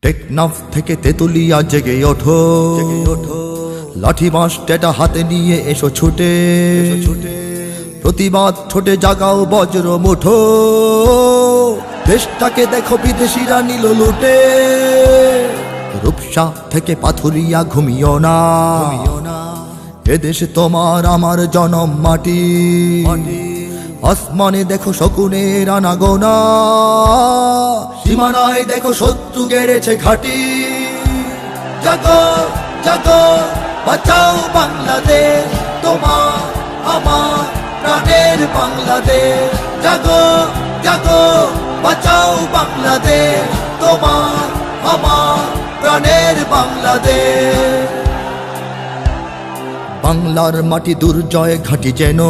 টেকনাফ থেকে তেতুলিয়া জেগে ওঠো, লাঠি বাঁশ টেটা হাতে নিয়ে এসো ছুটে, প্রতিবাদ ছোটে জাগাও বজ্র মুঠো। দেশটাকে দেখো বিদেশিরা নিল লুটে, রূপসা থেকে পাথুরিয়া ঘুমিও না, এদেশ তোমার আমার জনম মাটি। আসমানে দেখো শকুনের আনাগোনা, সীমানায় দেখো শত্রু গেড়েছে ঘাটি। জাগো জাগো বাঁচাও বাংলাদেশ, তোমার আমার প্রাণের বাংলাদেশ। জাগো জাগো বাঁচাও বাংলাদেশ, তোমার আমার প্রাণের বাংলাদেশ। বাংলার মাটি দুর্জয় ঘাটি যেন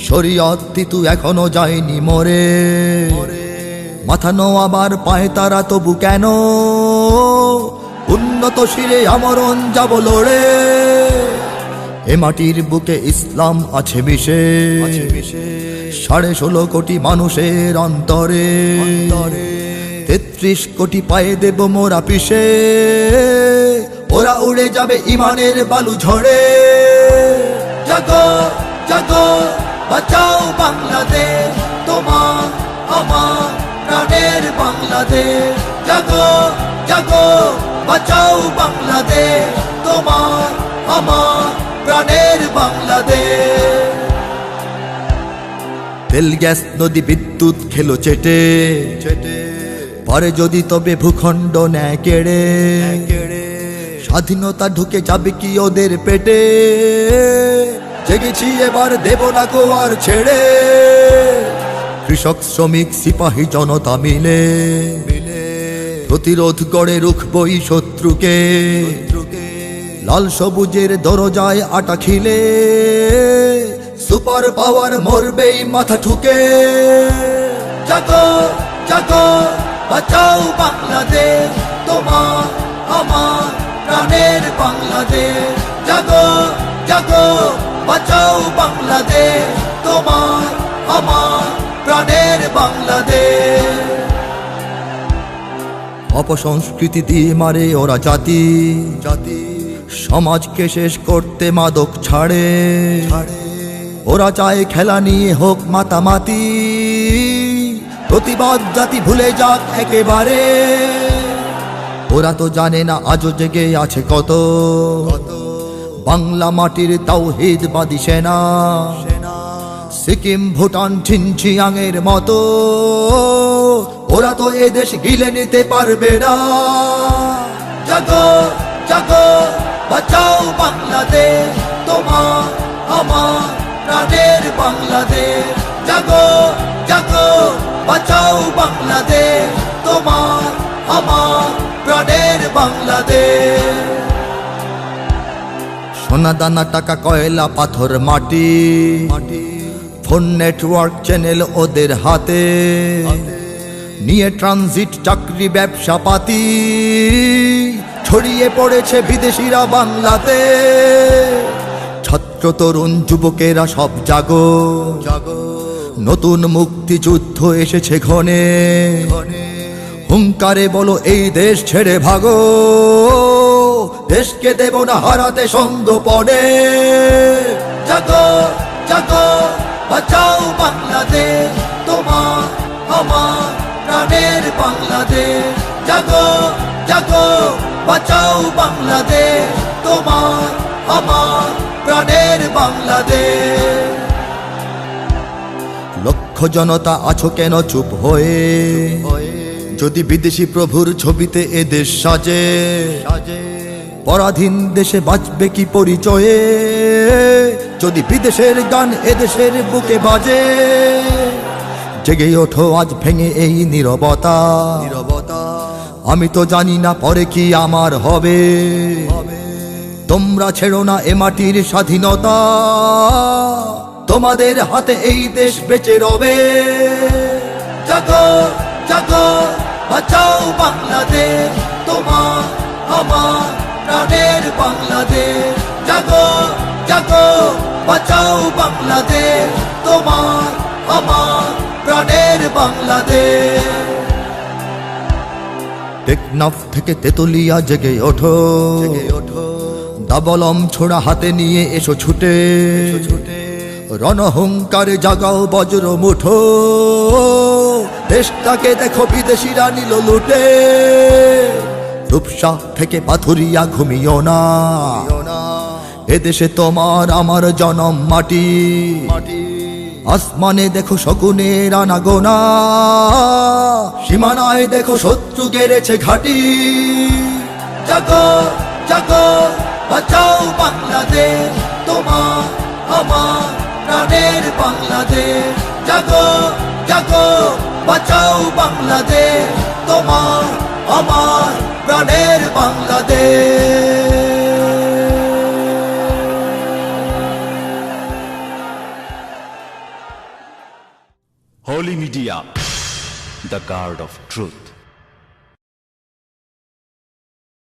শরীয়ত তিতু এখনো যায়নি মরে, মাথা নোয়াবার পায় তারা তবু কেন, উন্নত শিরে আমরণ যাব লড়ে। এ মাটির বুকে ইসলাম আছে মিশে, 16.5 কোটি মানুষের অন্তরে, 33 কোটি পায়ে দেব মোরা পিষে, ওরা উড়ে যাবে ইমানের বালু ঝড়ে। জাগো জাগো বাঁচাও বাংলাদেশ, তোমার আমার প্রাণের বাংলাদেশ। জাগো জাগো বাঁচাও বাংলাদেশ, তোমার আমার প্রাণের বাংলাদেশ। তেল গ্যাস নদী বিদ্যুৎ খেলো চেটে, পরে যদি তবে ভূখণ্ড নেয় কেড়ে, স্বাধীনতা ঢুকে যাবে কি ওদের পেটে। জেগেছি এবার দেব না গো আর ছেড়ে, কৃষক শ্রমিক সিপাহী জনতা মিলে প্রতিরোধ গড়ে রুখবই শত্রুকে। লাল সবুজের দরজায় আটা খিলে, সুপার পাওয়ার মরবেই মাথা ঠুকে। জাগো জাগো বাঁচাও বাংলাদেশ, তোমার আমার প্রাণের বাংলাদেশ। জাগো জাগো বাঁচাও বাংলাদেশ, তোমার আমার প্রাণের বাংলাদেশ। অপসংস্কৃতি দিয়ে মারে ওরা জাতি, সমাজকে শেষ করতে মাদক ছাড়ে। ওরা চায় খেলা নিয়ে হোক মাতামাতি, প্রতিবাদ জাতি ভুলে যাক একেবারে। ওরা তো জানে না আজও জেগে আছে কত বাংলা মাটির তাওহীদবাদী সেনা, সিকিম ভুটান ঝিনঝিয়াংয়ের মতো। ওরা তো এদেশ গিলে নিতে পারবে না। জাগো জাগো বাঁচাও বাংলাদেশ, তোমার আমার প্রাণের বাংলাদেশ। জাগো জাগো বাঁচাও বাংলাদেশ, তোমার আমার প্রাণের বাংলাদেশ। সোনা দানা টাকা কয়লা পাথর মাটি, ফোন নেটওয়ার্ক চ্যানেল ওদের হাতে, নিয়ে ট্রানজিট চাকরি ব্যবসা পাতি, ছড়িয়ে পড়েছে বিদেশিরা বাংলাতে। ছাত্র তরুণ যুবকেরা সব জাগো, নতুন মুক্তিযুদ্ধ এসেছে ঘনে। হুঙ্কারে বলো এই দেশ ছেড়ে ভাগো, দেশকে দেব না হারাতে সঙ্গপনে। জাগো জাগো বাঁচাও বাংলাদেশ, তোমার আমার প্রাণের বাংলাদেশ। জাগো জাগো বাঁচাও বাংলাদেশ, তোমার আমার প্রাণের বাংলাদেশ। লক্ষ জনতা আছো কেন চুপ হয়ে, যদি বিদেশি প্রভুর ছবিতে এ দেশ সাজে। পরাধীন দেশে বাঁচবে কি পরিচয়ে, যদি বিদেশের গান এদেশের বুকে বাজে। জেগে ওঠো আজ ভেঙে এই নীরবতা, আমি তো জানি না পরে কি আমার হবে। তোমরা ছেড়ো না এ মাটির স্বাধীনতা, তোমাদের হাতে এই দেশ বেঁচে রবে। জাগো জাগো বাঁচাও বাংলাদেশ, তোমার আমার প্রাণের বাংলাদেশ। জাগো জাগো বাঁচাও বাংলাদেশ, তোমার আমার প্রাণের বাংলাদেশ। টেকনাফ থেকে তেতুলিয়া জেগে ওঠো, দাবলম ছোড়া হাতে নিয়ে এসো ছুটে, রণহুঙ্কারে জাগাও বজ্র মুঠো, দেশটাকে দেখো বিদেশিরা নিল লুটে। রূপসা থেকে পাথুরিয়া ঘুমিও না, এদেশে তোমার আমার জনম মাটি। আসমানে দেখো শকুনের আনাগোনা, সীমানায় দেখো শত্রু গেড়েছে ঘাটি। জাগো জাগো বাঁচাও বাংলাদেশ, তোমার আমার প্রাণের বাংলাদেশ। জাগো জাগো বাঁচাও বাংলাদেশ, তোমার আমার প্রাণের Bangladesh. Holy Media, the guard of truth.